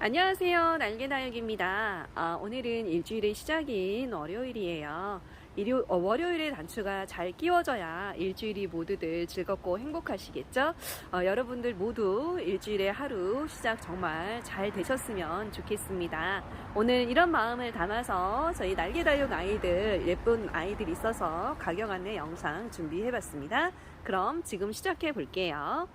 안녕하세요. 날개다육입니다. 오늘은 일주일의 시작인 월요일이에요. 월요일에 단추가 잘 끼워져야 일주일이 모두들 즐겁고 행복하시겠죠? 여러분들 모두 일주일의 하루 시작 정말 잘 되셨으면 좋겠습니다. 오늘 이런 마음을 담아서 저희 날개다육 아이들, 예쁜 아이들 있어서 가격 안내 영상 준비해봤습니다. 그럼 지금 시작해 볼게요.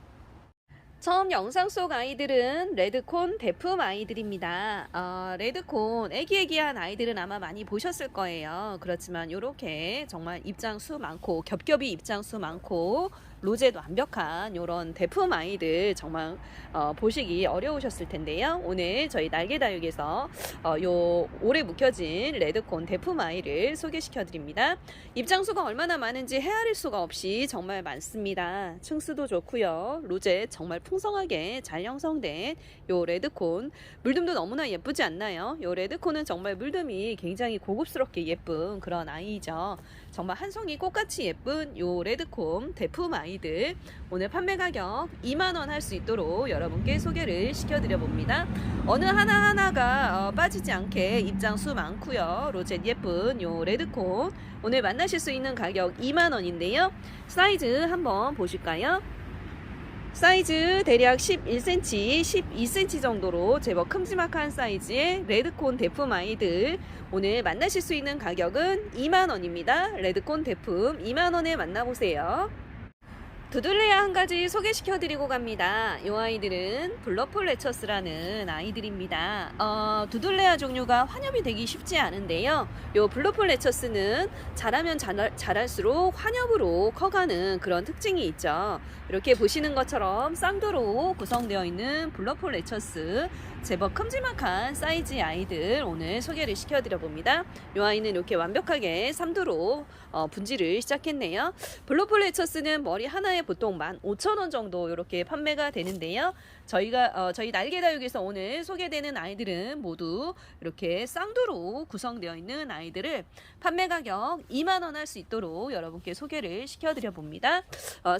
처음 영상 속 아이들은 레드콘 대품 아이들입니다. 레드콘 애기애기한 아이들은 아마 많이 보셨을 거예요. 그렇지만 이렇게 정말 입장수 많고 겹겹이 입장수 많고 로제도 완벽한 이런 대품 아이들 정말 보시기 어려우셨을 텐데요. 오늘 저희 날개다육에서 요 오래 묵혀진 레드콘 대품 아이를 소개시켜 드립니다. 입장수가 얼마나 많은지 헤아릴 수가 없이 정말 많습니다. 층수도 좋고요. 로제 정말 풍성하게 잘 형성된 요 레드콘, 물듬도 너무나 예쁘지 않나요? 요 레드콘은 정말 물듬이 굉장히 고급스럽게 예쁜 그런 아이죠. 정말 한 송이 꽃같이 예쁜 요 레드콘 대품 아이들, 오늘 판매 가격 2만원 할 수 있도록 여러분께 소개를 시켜드려 봅니다. 어느 하나하나가 빠지지 않게 입장수 많고요. 로제 예쁜 요 레드콘 오늘 만나실 수 있는 가격 2만원인데요. 사이즈 한번 보실까요? 사이즈 대략 11cm, 12cm 정도로 제법 큼지막한 사이즈의 레드콘 대품 아이들, 오늘 만나실 수 있는 가격은 2만원입니다. 레드콘 대품 2만원에 만나보세요. 두들레아 한 가지 소개시켜 드리고 갑니다. 이 아이들은 블러폴레처스라는 아이들입니다. 두들레아 종류가 환엽이 되기 쉽지 않은데요. 이 블러폴레처스는 자라면 자랄수록 환엽으로 커가는 그런 특징이 있죠. 이렇게 보시는 것처럼 쌍도로 구성되어 있는 블러폴레처스, 제법 큼지막한 사이즈의 아이들 오늘 소개를 시켜드려 봅니다. 이 아이는 이렇게 완벽하게 3도로 분지를 시작했네요. 블러폴레처스는 머리 하나에 보통 15,000원 정도 이렇게 판매가 되는데요. 저희 날개다육에서 오늘 소개되는 아이들은 모두 이렇게 쌍도로 구성되어 있는 아이들을 판매 가격 2만원 할 수 있도록 여러분께 소개를 시켜드려 봅니다.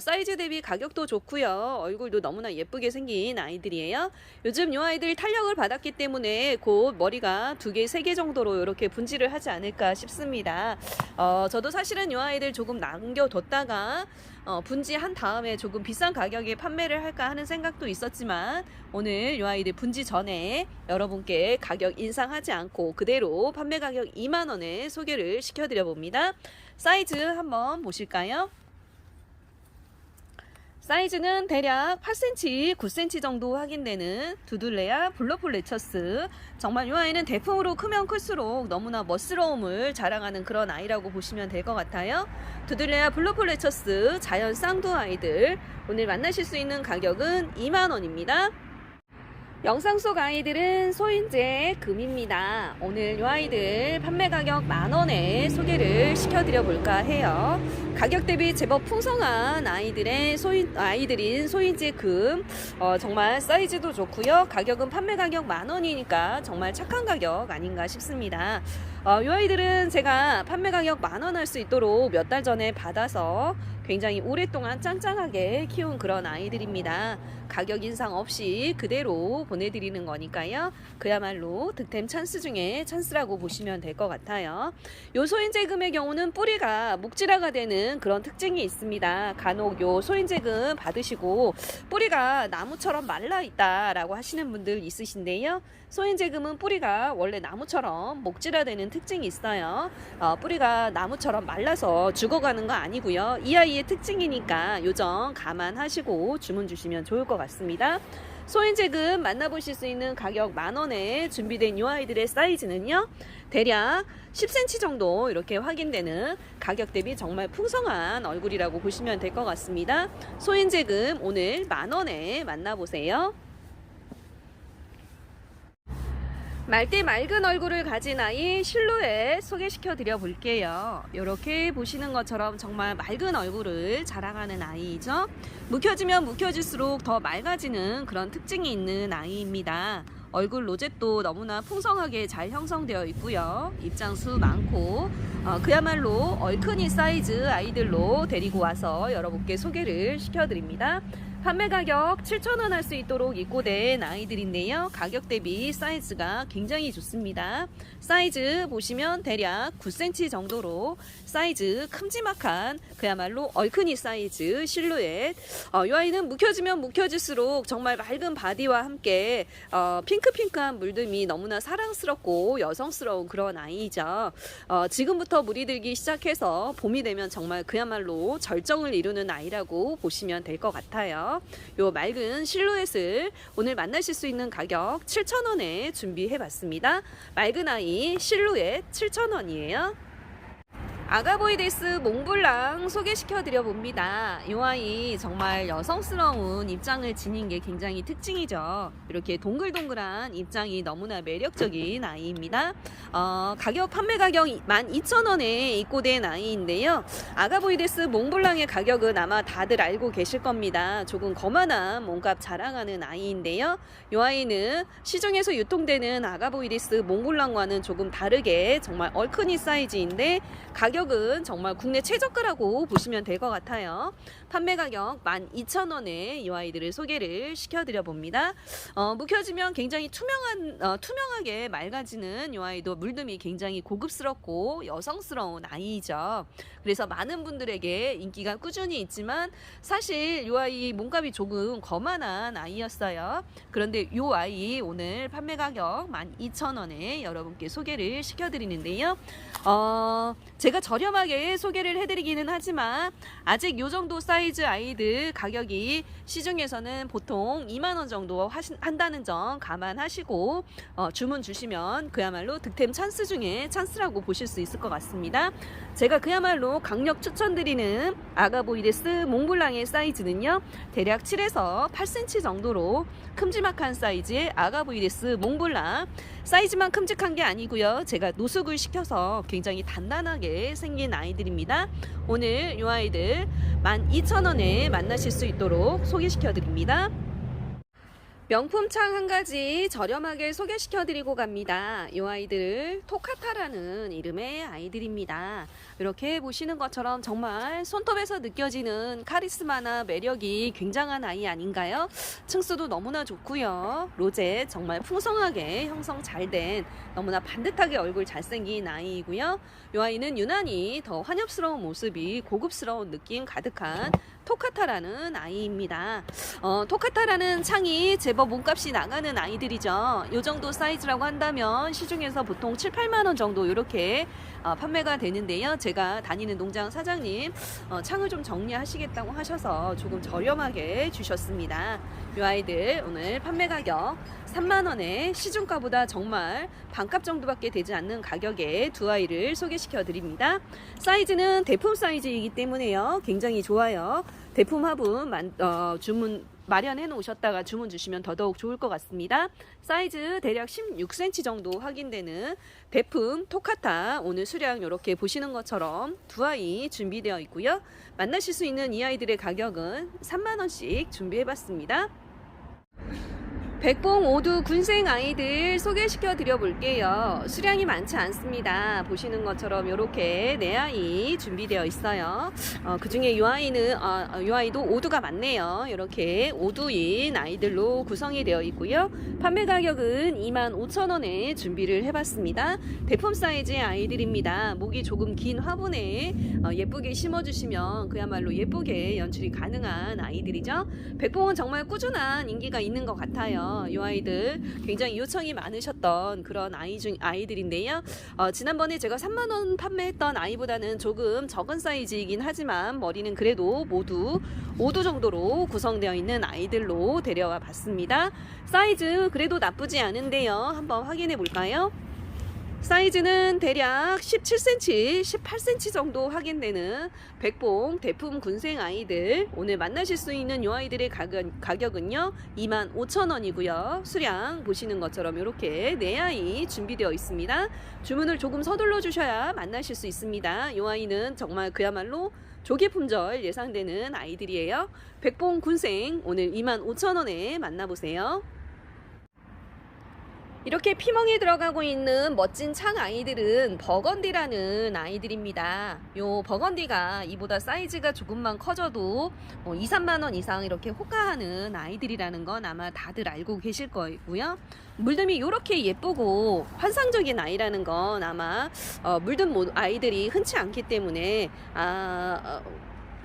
사이즈 대비 가격도 좋고요. 얼굴도 너무나 예쁘게 생긴 아이들이에요. 요즘 이 아이들 탄력을 받았기 때문에 곧 머리가 2개, 3개 정도로 이렇게 분지를 하지 않을까 싶습니다. 저도 사실은 이 아이들 조금 남겨뒀다가 분지한 다음에 조금 비싼 가격에 판매를 할까 하는 생각도 있었지만, 오늘 이 아이들 분지 전에 여러분께 가격 인상하지 않고 그대로 판매 가격 2만원에 소개를 시켜드려 봅니다. 사이즈 한번 보실까요? 사이즈는 대략 8cm, 9cm 정도 확인되는 두들레아 블러폴레처스, 정말 이 아이는 대품으로 크면 클수록 너무나 멋스러움을 자랑하는 그런 아이라고 보시면 될 것 같아요. 두들레아 블러폴레처스 자연 쌍두 아이들, 오늘 만나실 수 있는 가격은 2만원입니다. 영상 속 아이들은 소인제 금입니다. 오늘 이 아이들 판매 가격 만원에 소개를 시켜드려 볼까 해요. 가격 대비 제법 풍성한 아이들인 소인제 금, 정말 사이즈도 좋고요. 가격은 판매 가격 만원이니까 정말 착한 가격 아닌가 싶습니다. 이 아이들은 제가 판매 가격 만원 할 수 있도록 몇 달 전에 받아서 굉장히 오랫동안 짱짱하게 키운 그런 아이들입니다. 가격 인상 없이 그대로 보내드리는 거니까요. 그야말로 득템 찬스 중에 찬스라고 보시면 될 것 같아요. 요 소인제금의 경우는 뿌리가 묵지라가 되는 그런 특징이 있습니다. 간혹 요 소인제금 받으시고 뿌리가 나무처럼 말라 있다라고 하시는 분들 있으신데요. 소인제금은 뿌리가 원래 나무처럼 목질화되는 특징이 있어요. 뿌리가 나무처럼 말라서 죽어가는 거 아니고요. 이 아이의 특징이니까 요점 감안하시고 주문 주시면 좋을 것 같습니다. 소인제금 만나보실 수 있는 가격 만원에 준비된 이 아이들의 사이즈는요, 대략 10cm 정도 이렇게 확인되는 가격 대비 정말 풍성한 얼굴이라고 보시면 될 것 같습니다. 소인제금 오늘 만원에 만나보세요. 맑디 맑은 얼굴을 가진 아이 실루엣 소개시켜 드려 볼게요. 이렇게 보시는 것처럼 정말 맑은 얼굴을 자랑하는 아이죠. 묵혀지면 묵혀질수록 더 맑아지는 그런 특징이 있는 아이입니다. 얼굴 로zet도 너무나 풍성하게 잘 형성되어 있고요. 입장수 많고 그야말로 얼큰이 사이즈 아이들로 데리고 와서 여러분께 소개를 시켜드립니다. 판매 가격 7,000원 할 수 있도록 입고된 아이들인데요. 가격 대비 사이즈가 굉장히 좋습니다. 사이즈 보시면 대략 9cm 정도로 사이즈 큼지막한 그야말로 얼큰이 사이즈 실루엣. 이 아이는 묵혀지면 묵혀질수록 정말 맑은 바디와 함께 핑크핑크한 물듬이 너무나 사랑스럽고 여성스러운 그런 아이죠. 지금부터 물이 들기 시작해서 봄이 되면 정말 그야말로 절정을 이루는 아이라고 보시면 될 것 같아요. 요 맑은 실루엣을 오늘 만나실 수 있는 가격 7,000원에 준비해 봤습니다. 맑은 아이 실루엣 7,000원이에요. 아가보이데스 몽블랑 소개시켜 드려 봅니다. 이 아이 정말 여성스러운 입장을 지닌 게 굉장히 특징이죠. 이렇게 동글동글한 입장이 너무나 매력적인 아이입니다. 가격 판매 가격 12,000원에 입고된 아이인데요. 아가보이데스 몽블랑의 가격은 아마 다들 알고 계실 겁니다. 조금 거만한 몸값 자랑하는 아이인데요. 이 아이는 시중에서 유통되는 아가보이데스 몽블랑과는 조금 다르게 정말 얼큰이 사이즈인데 가격은 정말 국내 최저가라고 보시면 될 것 같아요. 판매 가격 12,000원에 이 아이들을 소개를 시켜드려 봅니다. 묵혀지면 굉장히 투명하게 맑아지는 이 아이도 물듬이 굉장히 고급스럽고 여성스러운 아이죠. 그래서 많은 분들에게 인기가 꾸준히 있지만 사실 이 아이 몸값이 조금 거만한 아이였어요. 그런데 이 아이 오늘 판매 가격 12,000원에 여러분께 소개를 시켜드리는데요. 제가 저렴하게 소개를 해드리기는 하지만 아직 이 정도 사이즈 아이들 가격이 시중에서는 보통 2만원 정도 한다는 점 감안하시고 주문 주시면 그야말로 득템 찬스 중에 찬스라고 보실 수 있을 것 같습니다. 제가 그야말로 강력 추천드리는 아가보이데스 몽블랑의 사이즈는요, 대략 7에서 8cm 정도로 큼지막한 사이즈의 아가보이데스 몽블랑. 사이즈만 큼직한 게 아니고요, 제가 노숙을 시켜서 굉장히 단단하게 생긴 아이들입니다. 오늘 이 아이들 12,000원에 만나실 수 있도록 소개시켜 드립니다. 명품 창 한 가지 저렴하게 소개시켜 드리고 갑니다. 이 아이들 토카타라는 이름의 아이들입니다. 이렇게 보시는 것처럼 정말 손톱에서 느껴지는 카리스마나 매력이 굉장한 아이 아닌가요? 층수도 너무나 좋고요. 로제 정말 풍성하게 형성 잘 된 너무나 반듯하게 얼굴 잘생긴 아이이고요. 이 아이는 유난히 더 환엽스러운 모습이 고급스러운 느낌 가득한 토카타라는 아이입니다. 토카타라는 창이 제법 몸값이 나가는 아이들이죠. 이 정도 사이즈라고 한다면 시중에서 보통 7, 8만원 정도 이렇게 판매가 되는데요. 제가 다니는 농장 사장님 창을 좀 정리하시겠다고 하셔서 조금 저렴하게 주셨습니다. 이 아이들 오늘 판매 가격 3만원에 시중가보다 정말 반값 정도밖에 되지 않는 가격에 두 아이를 소개시켜 드립니다. 사이즈는 대품 사이즈이기 때문에요, 굉장히 좋아요. 대품 화분 주문 마련해 놓으셨다가 주문 주시면 더더욱 좋을 것 같습니다. 사이즈 대략 16cm 정도 확인되는 대품 토카타, 오늘 수량 이렇게 보시는 것처럼 두 아이 준비되어 있고요. 만나실 수 있는 이 아이들의 가격은 3만원씩 준비해 봤습니다. 백봉 오두 군생 아이들 소개시켜 드려 볼게요. 수량이 많지 않습니다. 보시는 것처럼 이렇게 네 아이 준비되어 있어요. 그 중에 이 아이는 이 아이도 오두가 많네요. 이렇게 오두인 아이들로 구성이 되어 있고요. 판매 가격은 25,000원에 준비를 해봤습니다. 대품 사이즈의 아이들입니다. 목이 조금 긴 화분에 예쁘게 심어주시면 그야말로 예쁘게 연출이 가능한 아이들이죠. 백봉은 정말 꾸준한 인기가 있는 것 같아요. 이 아이들 굉장히 요청이 많으셨던 그런 아이들인데요. 지난번에 제가 3만원 판매했던 아이보다는 조금 적은 사이즈이긴 하지만 머리는 그래도 모두 5두 정도로 구성되어 있는 아이들로 데려와 봤습니다. 사이즈 그래도 나쁘지 않은데요. 한번 확인해 볼까요? 사이즈는 대략 17cm, 18cm 정도 확인되는 백봉 대품 군생 아이들, 오늘 만나실 수 있는 이 아이들의 가격은요 25,000원이고요. 수량 보시는 것처럼 이렇게 네 아이 준비되어 있습니다. 주문을 조금 서둘러 주셔야 만나실 수 있습니다. 이 아이는 정말 그야말로 조개 품절 예상되는 아이들이에요. 백봉 군생 오늘 25,000원에 만나보세요. 이렇게 피멍이 들어가고 있는 멋진 창 아이들은 버건디라는 아이들입니다. 요 버건디가 이보다 사이즈가 조금만 커져도 2, 3만 원 이상 이렇게 호가하는 아이들이라는 건 아마 다들 알고 계실 거고요. 물듬이 이렇게 예쁘고 환상적인 아이라는 건 아마 물듬 아이들이 흔치 않기 때문에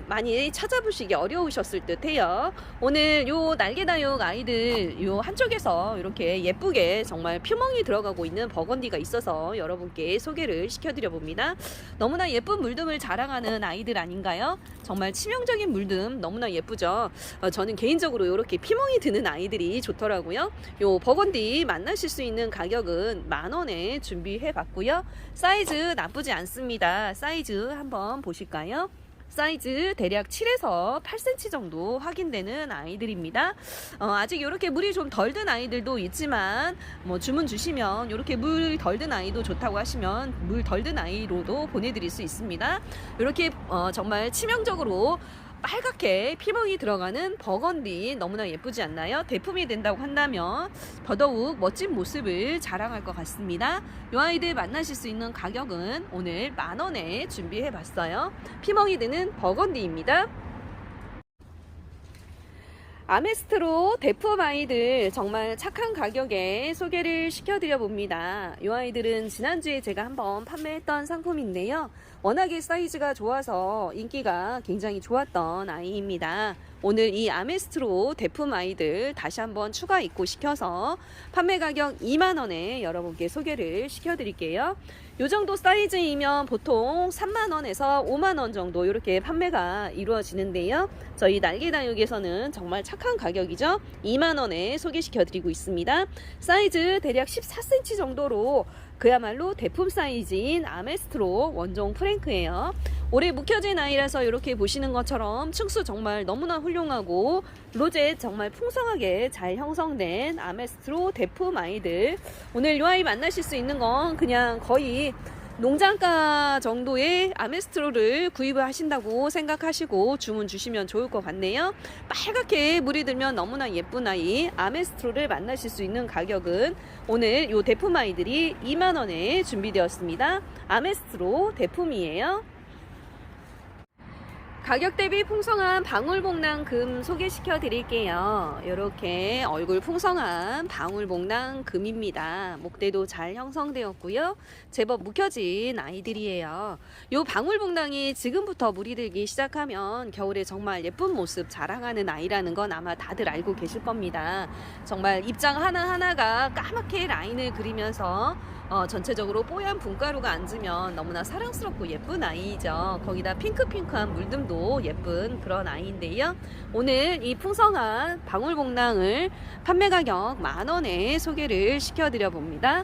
많이 찾아보시기 어려우셨을 듯해요. 오늘 요 날개다육 아이들 요 한쪽에서 이렇게 예쁘게 정말 표멍이 들어가고 있는 버건디가 있어서 여러분께 소개를 시켜드려 봅니다. 너무나 예쁜 물듬을 자랑하는 아이들 아닌가요? 정말 치명적인 물듬 너무나 예쁘죠. 저는 개인적으로 이렇게 피멍이 드는 아이들이 좋더라고요. 요 버건디 만나실 수 있는 가격은 10,000원에 준비해 봤고요. 사이즈 나쁘지 않습니다. 사이즈 한번 보실까요? 사이즈 대략 7에서 8cm 정도 확인되는 아이들입니다. 아직 이렇게 물이 좀 덜 든 아이들도 있지만 주문 주시면 이렇게 물 덜 든 아이도 좋다고 하시면 물 덜 든 아이로도 보내드릴 수 있습니다. 이렇게 정말 치명적으로 빨갛게 피멍이 들어가는 버건디 너무나 예쁘지 않나요? 대품이 된다고 한다면 더더욱 멋진 모습을 자랑할 것 같습니다. 이 아이들 만나실 수 있는 가격은 오늘 10,000원에 준비해 봤어요. 피멍이 드는 버건디입니다. 아메스트로 대품 아이들 정말 착한 가격에 소개를 시켜드려 봅니다. 이 아이들은 지난주에 제가 한번 판매했던 상품인데요. 워낙에 사이즈가 좋아서 인기가 굉장히 좋았던 아이입니다. 오늘 이 아메스트로 대품 아이들 다시 한번 추가 입고시켜서 판매 가격 20,000원에 여러분께 소개를 시켜드릴게요. 요 정도 사이즈이면 보통 30,000원에서 50,000원 정도 이렇게 판매가 이루어지는데요. 저희 날개다육에서는 정말 착한 가격이죠. 20,000원에 소개시켜드리고 있습니다. 사이즈 대략 14cm 정도로 그야말로 대품 사이즈인 아메스트로 원종 프랭크예요. 올해 묵혀진 아이라서 이렇게 보시는 것처럼 층수 정말 너무나 훌륭하고 로제 정말 풍성하게 잘 형성된 아메스트로 대품 아이들. 오늘 이 아이 만나실 수 있는 건 그냥 거의 농장가 정도의 아메스트로를 구입을 하신다고 생각하시고 주문 주시면 좋을 것 같네요. 빨갛게 물이 들면 너무나 예쁜 아이 아메스트로를 만나실 수 있는 가격은 오늘 이 대품 아이들이 20,000원에 준비되었습니다. 아메스트로 대품이에요. 가격 대비 풍성한 방울복랑금 소개시켜 드릴게요. 이렇게 얼굴 풍성한 방울복랑금입니다. 목대도 잘 형성되었고요. 제법 묵혀진 아이들이에요. 이 방울복랑이 지금부터 물이 들기 시작하면 겨울에 정말 예쁜 모습 자랑하는 아이라는 건 아마 다들 알고 계실 겁니다. 정말 입장 하나하나가 까맣게 라인을 그리면서 전체적으로 뽀얀 분가루가 앉으면 너무나 사랑스럽고 예쁜 아이죠. 거기다 핑크핑크한 물듬도 예쁜 그런 아이인데요. 오늘 이 풍성한 방울복랑을 판매 가격 10,000원에 소개를 시켜드려 봅니다.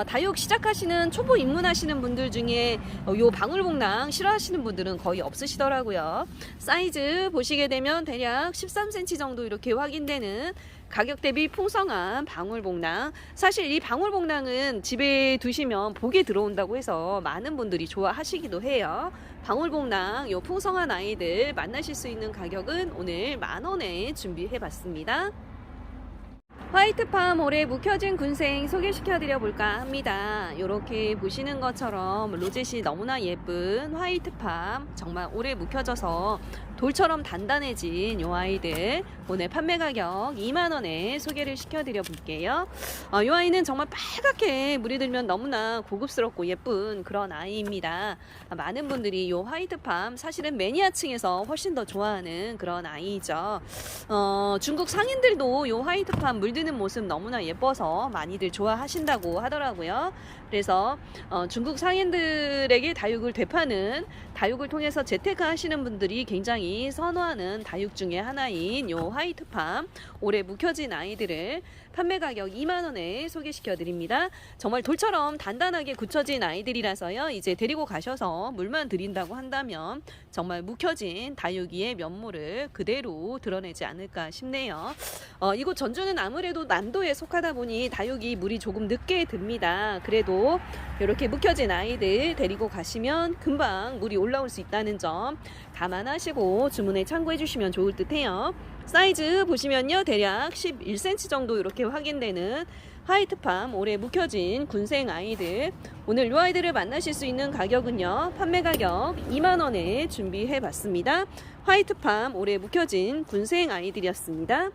다육 시작하시는 초보 입문하시는 분들 중에 요 방울복랑 싫어하시는 분들은 거의 없으시더라고요. 사이즈 보시게 되면 대략 13cm 정도 이렇게 확인되는 가격 대비 풍성한 방울복랑. 사실 이 방울복랑은 집에 두시면 복이 들어온다고 해서 많은 분들이 좋아하시기도 해요. 방울복랑 요 풍성한 아이들 만나실 수 있는 가격은 오늘 10,000원에 준비해 봤습니다. 화이트팜 올해 묵혀진 군생 소개시켜 드려 볼까 합니다. 이렇게 보시는 것처럼 로젯이 너무나 예쁜 화이트팜 정말 오래 묵혀져서 돌처럼 단단해진 요 아이들 오늘 판매 가격 20,000원에 소개를 시켜드려 볼게요. 이 아이는 정말 빨갛게 물이 들면 너무나 고급스럽고 예쁜 그런 아이입니다. 많은 분들이 요 화이트팜 사실은 매니아층에서 훨씬 더 좋아하는 그런 아이죠. 중국 상인들도 요 화이트팜 물드는 모습 너무나 예뻐서 많이들 좋아하신다고 하더라고요. 그래서 중국 상인들에게 다육을 되파는 다육을 통해서 재테크 하시는 분들이 굉장히 선호하는 다육 중에 하나인 요 화이트팜 올해 묵혀진 아이들을 판매 가격 20,000원에 소개시켜 드립니다. 정말 돌처럼 단단하게 굳혀진 아이들이라서요. 이제 데리고 가셔서 물만 드린다고 한다면 정말 묵혀진 다육이의 면모를 그대로 드러내지 않을까 싶네요. 이곳 전주는 아무래도 남도에 속하다 보니 다육이 물이 조금 늦게 듭니다. 그래도 이렇게 묵혀진 아이들 데리고 가시면 금방 물이 올라올 수 있다는 점 감안하시고 주문에 참고해 주시면 좋을 듯 해요. 사이즈 보시면요, 대략 11cm 정도 이렇게 확인되는 화이트팜 올해 묵혀진 군생 아이들, 오늘 이 아이들을 만나실 수 있는 가격은요, 판매 가격 2만원에 준비해 봤습니다. 화이트팜 올해 묵혀진 군생 아이들이었습니다.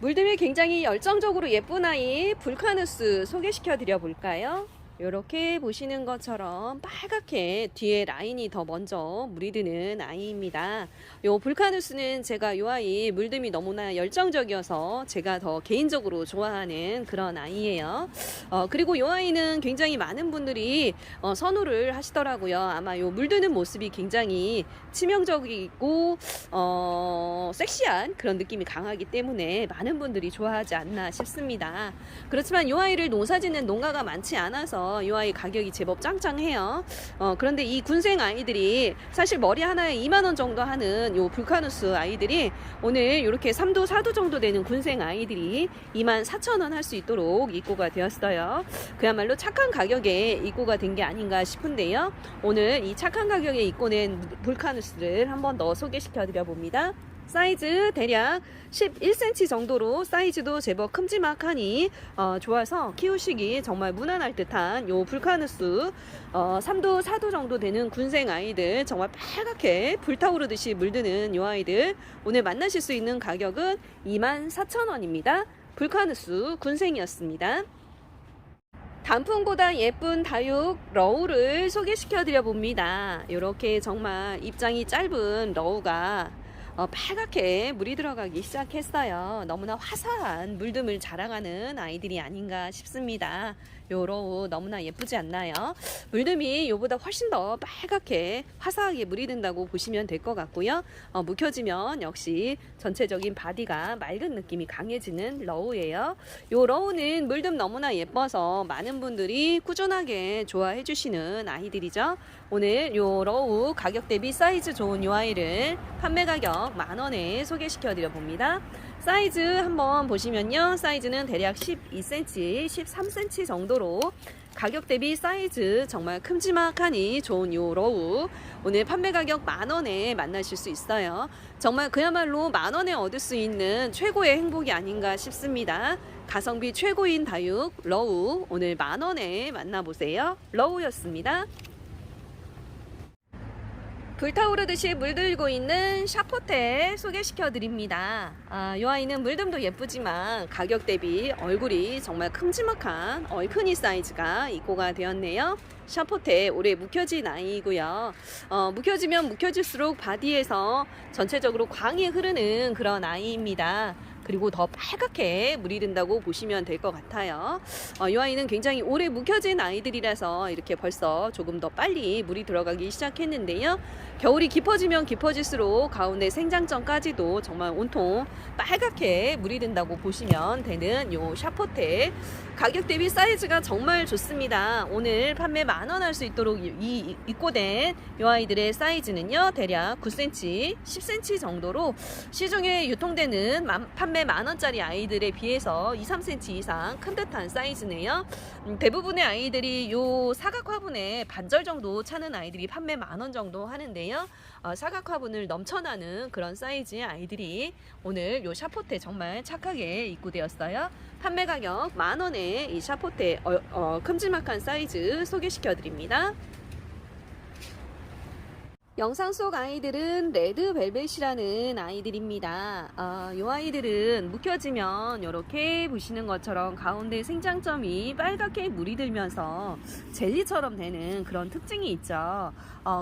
물들이 굉장히 열정적으로 예쁜 아이 불카누스 소개시켜 드려 볼까요? 이렇게 보시는 것처럼 빨갛게 뒤에 라인이 더 먼저 물이 드는 아이입니다. 요 불카누스는 제가 요 아이 물듬이 너무나 열정적이어서 제가 더 개인적으로 좋아하는 그런 아이예요. 그리고 요 아이는 굉장히 많은 분들이 선호를 하시더라고요. 아마 요 물드는 모습이 굉장히 치명적이고 섹시한 그런 느낌이 강하기 때문에 많은 분들이 좋아하지 않나 싶습니다. 그렇지만 요 아이를 농사짓는 농가가 많지 않아서 이 아이 가격이 제법 짱짱해요. 그런데 이 군생 아이들이 사실 머리 하나에 2만원 정도 하는 요 불카누스 아이들이 오늘 이렇게 3도 4도 정도 되는 군생 아이들이 24,000원 할 수 있도록 입고가 되었어요. 그야말로 착한 가격에 입고가 된 게 아닌가 싶은데요. 오늘 이 착한 가격에 입고낸 불카누스를 한 번 더 소개시켜 드려 봅니다. 사이즈 대략 11cm 정도로 사이즈도 제법 큼지막하니 좋아서 키우시기 정말 무난할 듯한 요 불카누스 3도 4도 정도 되는 군생 아이들, 정말 빨갛게 불타오르듯이 물드는 요 아이들, 오늘 만나실 수 있는 가격은 24,000원입니다. 불카누스 군생이었습니다. 단풍보다 예쁜 다육 러우를 소개시켜 드려 봅니다. 이렇게 정말 입장이 짧은 러우가 빨갛게 물이 들어가기 시작했어요. 너무나 화사한 물듬을 자랑하는 아이들이 아닌가 싶습니다. 요 러우 너무나 예쁘지 않나요? 물듬이 요보다 훨씬 더 빨갛게 화사하게 물이 든다고 보시면 될 것 같고요. 묵혀지면 역시 전체적인 바디가 맑은 느낌이 강해지는 러우예요. 요 러우는 물듬 너무나 예뻐서 많은 분들이 꾸준하게 좋아해 주시는 아이들이죠. 오늘 요 러우 가격 대비 사이즈 좋은 요 아이를 판매 가격 만원에 소개시켜 드려 봅니다. 사이즈 한번 보시면요, 사이즈는 대략 12cm, 13cm 정도로 가격 대비 사이즈 정말 큼지막하니 좋은 요 러우, 오늘 판매 가격 만원에 만나실 수 있어요. 정말 그야말로 만원에 얻을 수 있는 최고의 행복이 아닌가 싶습니다. 가성비 최고인 다육 러우, 오늘 만원에 만나보세요. 러우였습니다. 불타오르듯이 물들고 있는 샤포테 소개시켜 드립니다. 이 아이는 물듬도 예쁘지만 가격 대비 얼굴이 정말 큼지막한 얼큰이 사이즈가 입고가 되었네요. 샤포테 올해 묵혀진 아이고요. 묵혀지면 묵혀질수록 바디에서 전체적으로 광이 흐르는 그런 아이입니다. 그리고 더 빨갛게 물이 든다고 보시면 될 것 같아요. 이 아이는 굉장히 오래 묵혀진 아이들이라서 이렇게 벌써 조금 더 빨리 물이 들어가기 시작했는데요. 겨울이 깊어지면 깊어질수록 가운데 생장점까지도 정말 온통 빨갛게 물이 든다고 보시면 되는 요 샤포테, 가격 대비 사이즈가 정말 좋습니다. 오늘 판매 만원 할 수 있도록 입고된 이 아이들의 사이즈는요, 대략 9cm, 10cm 정도로 시중에 유통되는 판매 만원짜리 아이들에 비해서 2, 3cm 이상 큰 듯한 사이즈네요. 대부분의 아이들이 요 사각 화분에 반절 정도 차는 아이들이 판매 만원 정도 하는데요. 사각 화분을 넘쳐나는 그런 사이즈의 아이들이 오늘 요 샤포테 정말 착하게 입고되었어요. 판매 가격 만원에 이 샤포테 큼지막한 사이즈 소개시켜 드립니다. 영상 속 아이들은 레드벨벳이라는 아이들입니다. 이 아이들은 묵혀지면 이렇게 보시는 것처럼 가운데 생장점이 빨갛게 물이 들면서 젤리처럼 되는 그런 특징이 있죠.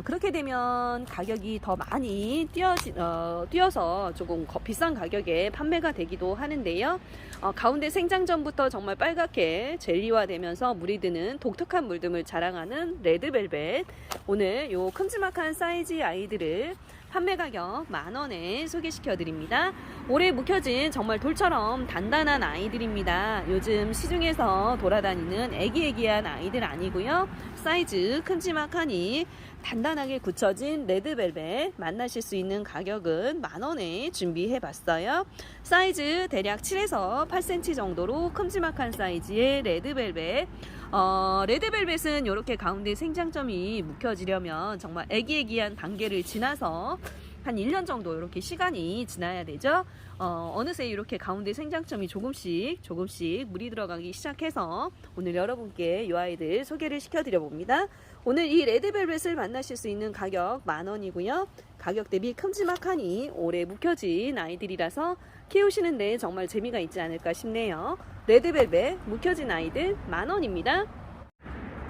그렇게 되면 가격이 더 많이 뛰어서 조금 비싼 가격에 판매가 되기도 하는데요. 가운데 생장점부터 정말 빨갛게 젤리화되면서 물이 드는 독특한 물듬을 자랑하는 레드벨벳, 오늘 요 큼지막한 사이즈 아이들을 판매 가격 만원에 소개시켜 드립니다. 올해 묵혀진 정말 돌처럼 단단한 아이들입니다. 요즘 시중에서 돌아다니는 애기애기한 아이들 아니고요. 사이즈 큼지막하니 단단하게 굳혀진 레드벨벳 만나실 수 있는 가격은 10,000원에 준비해봤어요. 사이즈 대략 7에서 8cm 정도로 큼지막한 사이즈의 레드벨벳. 레드벨벳은 이렇게 가운데 생장점이 묵혀지려면 정말 애기애기한 단계를 지나서 한 1년 정도 이렇게 시간이 지나야 되죠. 어느새 이렇게 가운데 생장점이 조금씩 물이 들어가기 시작해서 오늘 여러분께 이 아이들 소개를 시켜드려 봅니다. 오늘 이 레드벨벳을 만나실 수 있는 가격 10,000원이고요. 가격 대비 큼지막하니 오래 묵혀진 아이들이라서 키우시는데 정말 재미가 있지 않을까 싶네요. 레드벨벳 묵혀진 아이들 10,000원입니다.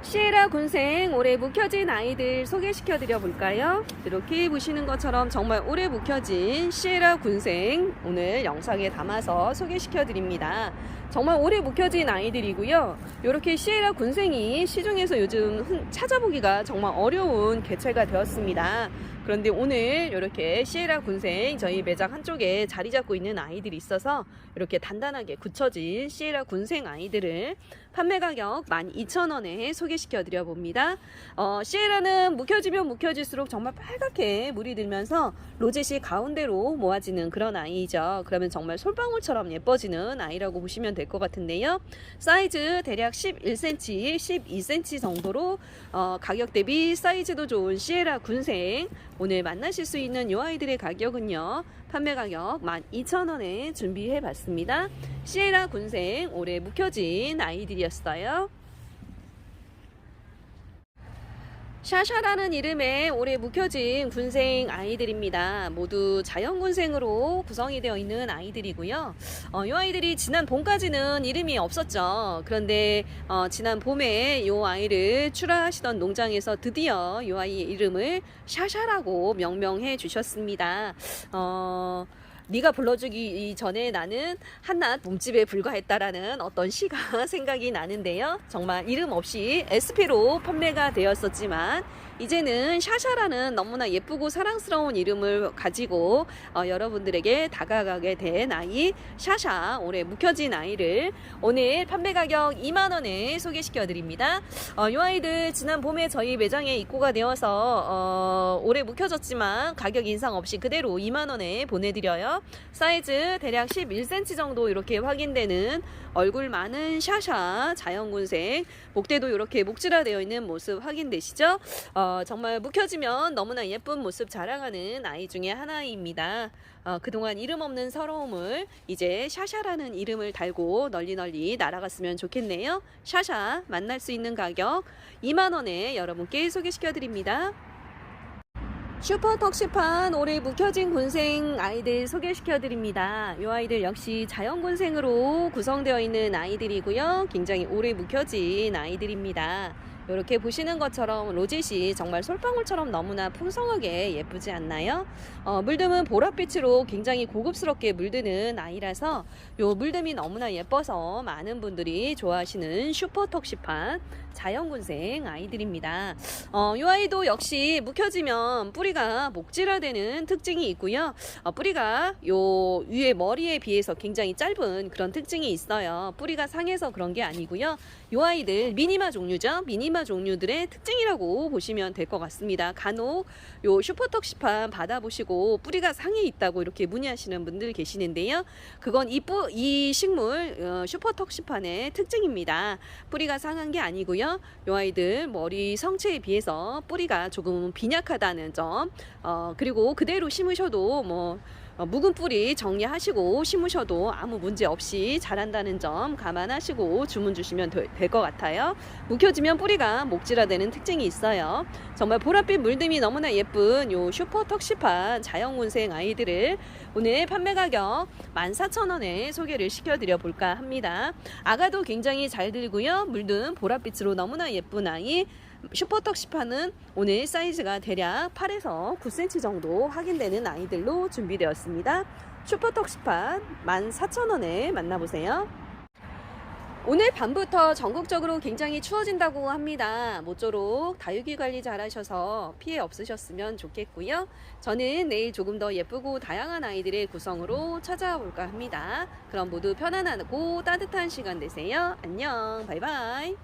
시에라 군생 오래 묵혀진 아이들 소개시켜 드려 볼까요? 이렇게 보시는 것처럼 정말 오래 묵혀진 시에라 군생 오늘 영상에 담아서 소개시켜 드립니다. 정말 오래 묵혀진 아이들이고요. 이렇게 시에라 군생이 시중에서 요즘 찾아보기가 정말 어려운 개체가 되었습니다. 그런데 오늘 이렇게 시에라 군생 저희 매장 한쪽에 자리 잡고 있는 아이들이 있어서 이렇게 단단하게 굳혀진 시에라 군생 아이들을 판매 가격 12,000원에 소개시켜 드려 봅니다. 시에라는 묵혀지면 묵혀질수록 정말 빨갛게 물이 들면서 로zet이 가운데로 모아지는 그런 아이죠. 그러면 정말 솔방울처럼 예뻐지는 아이라고 보시면 될 것 같은데요. 사이즈 대략 11cm, 12cm 정도로 가격 대비 사이즈도 좋은 시에라 군생 오늘 만나실 수 있는 이 아이들의 가격은요. 판매 가격 12,000원에 준비해 봤습니다. 시에라 군생 오래 묵혀진 아이들이었어요. 샤샤라는 이름의 오래 묵혀진 군생 아이들입니다. 모두 자연군생으로 구성이 되어 있는 아이들이고요. 이 아이들이 지난 봄까지는 이름이 없었죠. 그런데 지난 봄에 이 아이를 출하하시던 농장에서 드디어 이 아이의 이름을 샤샤라고 명명해 주셨습니다. 네가 불러주기 전에 나는 한낱 몸집에 불과했다라는 어떤 시가 생각이 나는데요. 정말 이름 없이 SP로 판매가 되었었지만 이제는 샤샤라는 너무나 예쁘고 사랑스러운 이름을 가지고 여러분들에게 다가가게 된 아이 샤샤 오래 묵혀진 아이를 오늘 판매 가격 20,000원에 소개시켜 드립니다. 이 아이들 지난 봄에 저희 매장에 입고가 되어서 오래 묵혀졌지만 가격 인상 없이 그대로 20,000원에 보내드려요. 사이즈 대략 11cm 정도 이렇게 확인되는 얼굴 많은 샤샤 자연군생 목대도 이렇게 목질화되어 있는 모습 확인되시죠? 정말 묵혀지면 너무나 예쁜 모습 자랑하는 아이 중에 하나입니다. 그동안 이름 없는 서러움을 이제 샤샤라는 이름을 달고 널리 날아갔으면 좋겠네요. 샤샤 만날 수 있는 가격 20,000원에 여러분께 소개시켜 드립니다. 슈퍼 턱시판 오래 묵혀진 군생 아이들 소개시켜 드립니다. 이 아이들 역시 자연군생으로 구성되어 있는 아이들이고요. 굉장히 오래 묵혀진 아이들입니다. 이렇게 보시는 것처럼 로zet이 정말 솔방울처럼 너무나 풍성하게 예쁘지 않나요? 물듬은 보랏빛으로 굉장히 고급스럽게 물드는 아이라서 요 물듬이 너무나 예뻐서 많은 분들이 좋아하시는 슈퍼턱시판 자연군생 아이들입니다. 이 아이도 역시 묵혀지면 뿌리가 목질화되는 특징이 있고요. 뿌리가 요 위에 머리에 비해서 굉장히 짧은 그런 특징이 있어요. 뿌리가 상해서 그런 게 아니고요. 이 아이들 미니마 종류죠. 미니마 종류들의 특징이라고 보시면 될 것 같습니다. 간혹 요 슈퍼턱시판 받아보시고 뿌리가 상해 있다고 이렇게 문의하시는 분들 계시는데요. 그건 이 식물 슈퍼턱시판의 특징입니다. 뿌리가 상한 게 아니고요. 이 아이들 머리 성체에 비해서 뿌리가 조금 빈약하다는 점, 그리고 그대로 심으셔도 묵은 뿌리 정리하시고 심으셔도 아무 문제 없이 자란다는 점 감안하시고 주문 주시면 될 것 같아요. 묵혀지면 뿌리가 목질화되는 특징이 있어요. 정말 보랏빛 물듬이 너무나 예쁜 요 슈퍼턱시판 자연군생 아이들을 오늘 판매 가격 14,000원에 소개를 시켜드려 볼까 합니다. 아가도 굉장히 잘 들고요. 물든 보랏빛으로 너무나 예쁜 아이 슈퍼턱시판은 오늘 사이즈가 대략 8에서 9cm 정도 확인되는 아이들로 준비되었습니다. 슈퍼턱시판 14,000원에 만나보세요. 오늘 밤부터 전국적으로 굉장히 추워진다고 합니다. 모쪼록 다육이 관리 잘 하셔서 피해 없으셨으면 좋겠고요. 저는 내일 조금 더 예쁘고 다양한 아이들의 구성으로 찾아올까 합니다. 그럼 모두 편안하고 따뜻한 시간 되세요. 안녕, 바이바이.